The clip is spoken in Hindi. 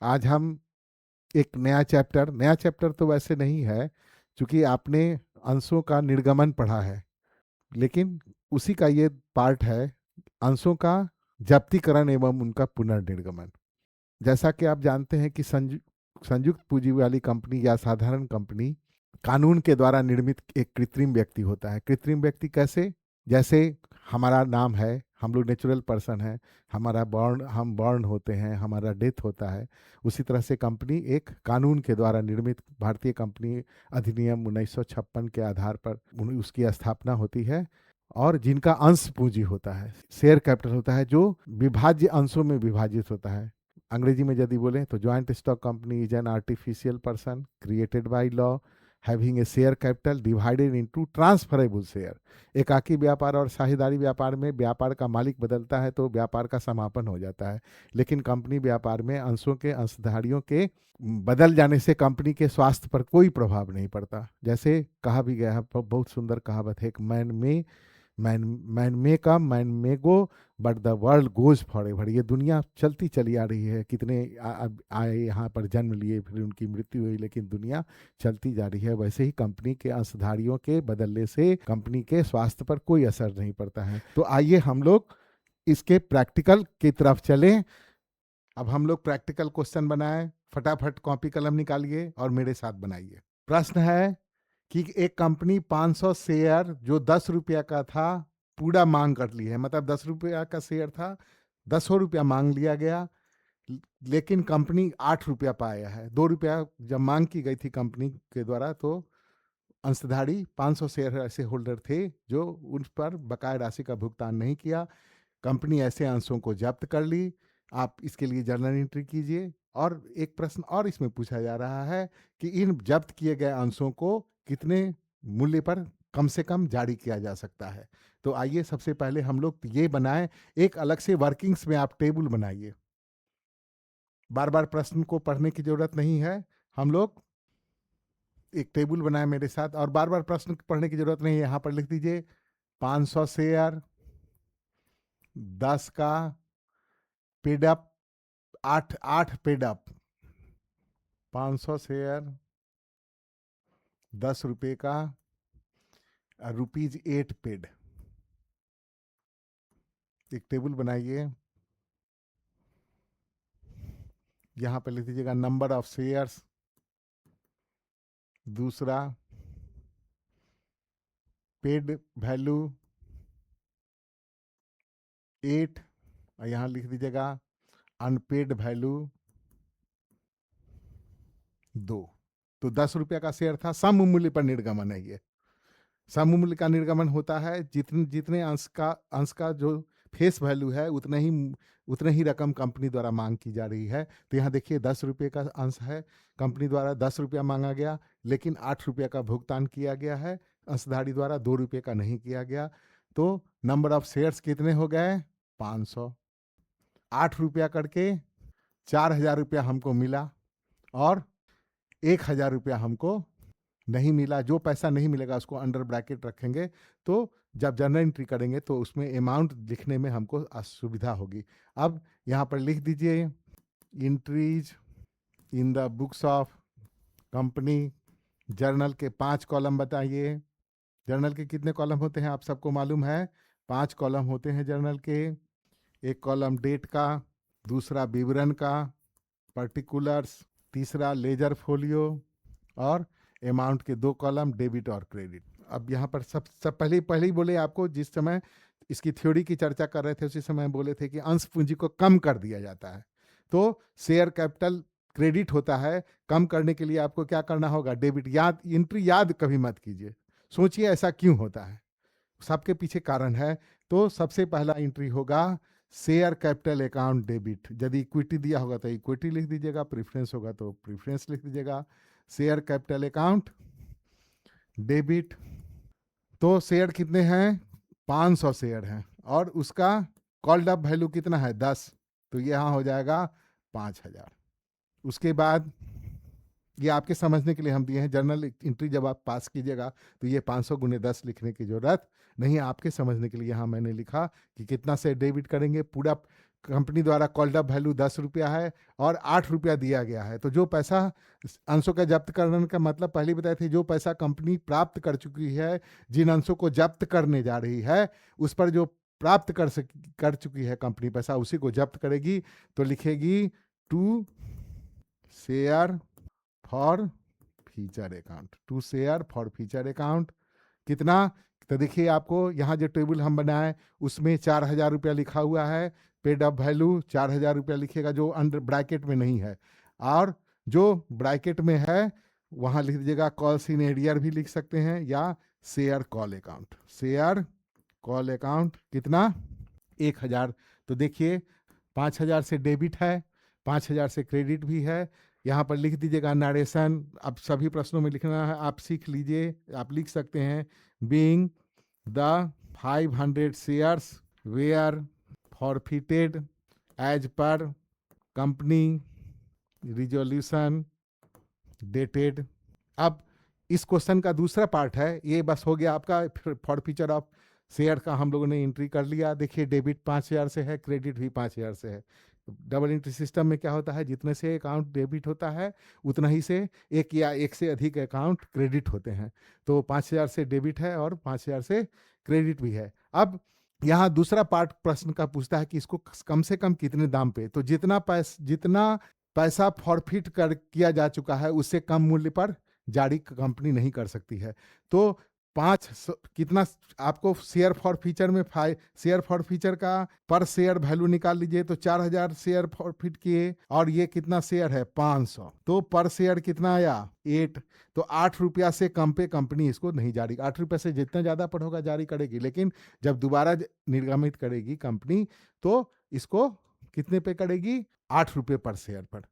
आज हम एक नया चैप्टर तो वैसे नहीं है, क्योंकि आपने अंशों का निर्गमन पढ़ा है, लेकिन उसी का ये पार्ट है, अंशों का जब्तीकरण एवं उनका पुनर्निर्गमन। जैसा कि आप जानते हैं कि संयुक्त पूंजी वाली कंपनी या साधारण कंपनी कानून के द्वारा निर्मित एक कृत्रिम व्यक्ति होता है। कृत्रिम व्यक्ति कैसे? जैसे हमारा नाम है, हम लोग नेचुरल पर्सन हैं, हमारा हम बॉर्न होते हैं, हमारा डेथ होता है, उसी तरह से कंपनी एक कानून के द्वारा निर्मित भारतीय कंपनी अधिनियम 1956 के आधार पर उसकी स्थापना होती है, और जिनका अंश पूंजी होता है, शेयर कैपिटल होता है, जो विभाज्य अंशों में विभाजित होता है। अंग्रेजी में यदि बोलें तो joint stock company is an artificial person created by law having a share capital divided into transferable share. एकाकी व्यापार और साझेदारी व्यापार में व्यापार का मालिक बदलता है तो व्यापार का समापन हो जाता है, लेकिन कंपनी व्यापार में अंशों के अंशधारियों के बदल जाने से कंपनी के स्वास्थ्य पर कोई प्रभाव नहीं पड़ता। जैसे कहा भी गया है, बहुत सुंदर कहावत है, man may come man may go but the world goes for ever. ये दुनिया चलती चली आ रही है, कितने आए यहाँ पर जन्म लिए, फिर उनकी मृत्यु हुई, लेकिन दुनिया चलती जा रही है। वैसे ही कंपनी के अंशधारियों के बदलने से कंपनी के स्वास्थ्य पर कोई असर नहीं पड़ता है। तो आइए हम लोग इसके प्रैक्टिकल की तरफ चलें। अब हम लोग प्रैक्टिकल क्वेश्चन बनाएं, फटाफट कॉपी कलम निकालिए और मेरे साथ बनाइए। प्रश्न है कि एक कंपनी 500 शेयर जो 10 रुपया का था पूरा मांग कर ली है, मतलब 10 रुपया का शेयर था, 10 रुपया मांग लिया गया, लेकिन कंपनी 8 रुपया पाया है। 2 रुपया जब मांग की गई थी कंपनी के द्वारा, तो अंशधारी 500 शेयर ऐसे होल्डर थे जो उन पर बकाया राशि का भुगतान नहीं किया। कंपनी ऐसे अंशों को जब्त कर ली। आप इसके लिए जर्नल एंट्री कीजिए। और एक प्रश्न और इसमें पूछा जा रहा है कि इन जब्त किए गए अंशों को कितने मूल्य पर कम से कम जारी किया जा सकता है। तो आइए सबसे पहले हम लोग ये बनाएं, एक अलग से वर्किंग्स में आप टेबल बनाइए। बार बार प्रश्न को पढ़ने की जरूरत नहीं है, हम लोग एक टेबल बनाए मेरे साथ, और बार बार प्रश्न पढ़ने की जरूरत नहीं है। यहाँ पर लिख दीजिए 500 शेयर 10 का पेडअप, आठ आठ पेडअप, 500 शेयर 10 रुपये का, ₹8 पेड। एक टेबल बनाइए, यहाँ पर लिख दीजिएगा नंबर ऑफ शेयर्स, दूसरा पेड वैल्यू 8, और यहाँ लिख दीजिएगा अनपेड वैल्यू 2। तो 10 रुपया का शेयर था, सम मूल्य पर निर्गमन है ये। सम मूल्य का निर्गमन होता है जितने जितने अंश का जो फेस वैल्यू है, उतने ही रकम कंपनी द्वारा मांग की जा रही है। तो यहाँ देखिए 10 रुपये का अंश है, कंपनी द्वारा 10 रुपया मांगा गया, लेकिन 8 रुपया का भुगतान किया गया है अंशधारी द्वारा, 2 रुपये का नहीं किया गया। तो नंबर ऑफ शेयर्स कितने हो गए? 500। 8 रुपया करके 4,000 रुपया हमको मिला, और 1,000 रुपया हमको नहीं मिला। जो पैसा नहीं मिलेगा उसको अंडर ब्रैकेट रखेंगे, तो जब जर्नल एंट्री करेंगे तो उसमें अमाउंट लिखने में हमको असुविधा होगी। अब यहाँ पर लिख दीजिए entries in the books of company. Journal के 5 कॉलम बताइए। जर्नल के कितने कॉलम होते हैं आप सबको मालूम है? 5 कॉलम होते हैं जर्नल के। एक कॉलम डेट का, दूसरा विवरण का, पर्टिकुलर्स, तीसरा लेजर फोलियो, और अमाउंट के 2 कॉलम डेबिट और क्रेडिट। अब यहाँ पर सब पहले ही बोले आपको, जिस समय इसकी थ्योरी की चर्चा कर रहे थे उसी समय बोले थे कि अंश पूंजी को कम कर दिया जाता है, तो शेयर कैपिटल क्रेडिट होता है। कम करने के लिए आपको क्या करना होगा? डेबिट। याद, एंट्री याद कभी मत कीजिए, सोचिए ऐसा क्यों होता है, सबके पीछे कारण है। तो सबसे पहला एंट्री होगा शेयर कैपिटल अकाउंट डेबिट। यदि इक्विटी दिया होगा तो इक्विटी लिख दीजिएगा, प्रेफरेंस होगा तो प्रेफरेंस लिख दीजिएगा। Share capital account debit. तो शेयर कितने हैं? 500 शेयर हैं, और उसका कॉल्ड अप वैल्यू कितना है? 10। तो ये यहाँ हो जाएगा 5,000। उसके बाद ये आपके समझने के लिए हम दिए हैं, जर्नल एंट्री जब आप पास कीजिएगा तो ये 500 गुने 10 लिखने की जरूरत नहीं है। आपके समझने के लिए यहाँ मैंने लिखा कि कितना से डेबिट करेंगे, पूरा कंपनी द्वारा कॉल्ड अप वैल्यू 10 रुपया है और 8 रुपया दिया गया है। तो जो पैसा अंशों का जब्त करने का मतलब पहले बताए थे, जो पैसा कंपनी प्राप्त कर चुकी है, जिन अंशों को जब्त करने जा रही है, उस पर जो प्राप्त कर चुकी है कंपनी पैसा, उसी को जब्त करेगी। तो लिखेगी to share for future account, to share for future account. कितना? तो देखिए आपको यहाँ जो टेबल हम बनाए उसमें 4,000 रुपया लिखा हुआ है, पेड अप वैल्यू 4,000 रुपया लिखेगा, जो अंडर ब्रैकेट में नहीं है। और जो ब्रैकेट में है वहाँ लिख दीजिएगा कॉल सीनियर भी लिख सकते हैं, या share call account, share call account. कितना? 1,000। तो देखिए 5,000 से डेबिट है, 5,000 से क्रेडिट भी है। यहाँ पर लिख दीजिएगा नरेशन। अब सभी प्रश्नों में लिखना है, आप सीख लीजिए। आप लिख सकते हैं being the 500 shares were forfeited as per company resolution dated. अब इस क्वेश्चन का दूसरा पार्ट है, ये बस हो गया आपका फॉर फ्यूचर ऑफ शेयर का हम लोगों ने एंट्री कर लिया। देखिए डेबिट 5,000 से है, क्रेडिट भी 5,000 से है। डबल एंट्री सिस्टम में क्या होता है, जितने से अकाउंट डेबिट होता है उतना ही से एक या एक से अधिक अकाउंट क्रेडिट होते हैं। तो 5,000 से डेबिट है और 5,000 से क्रेडिट भी है। अब यहाँ दूसरा पार्ट प्रश्न का पूछता है कि इसको कम से कम कितने दाम पे, तो जितना पैसा फॉरफिट कर किया जा चुका है उससे कम मूल्य पर जारी कंपनी नहीं कर सकती है। तो कितना आपको शेयर फॉर फ्यूचर में शेयर फॉर फ्यूचर का पर शेयर वैल्यू निकाल लीजिए। तो 4,000 शेयर फॉरफिट किए और ये कितना शेयर है 500, तो पर शेयर कितना आया 8। तो 8 रुपया से कम पे कंपनी इसको नहीं जारी, 8 रुपया से जितना ज्यादा पर होगा जारी करेगी, लेकिन जब दोबारा निर्गमित करेगी कंपनी तो इसको कितने पे करेगी, 8 रुपये पर शेयर पर।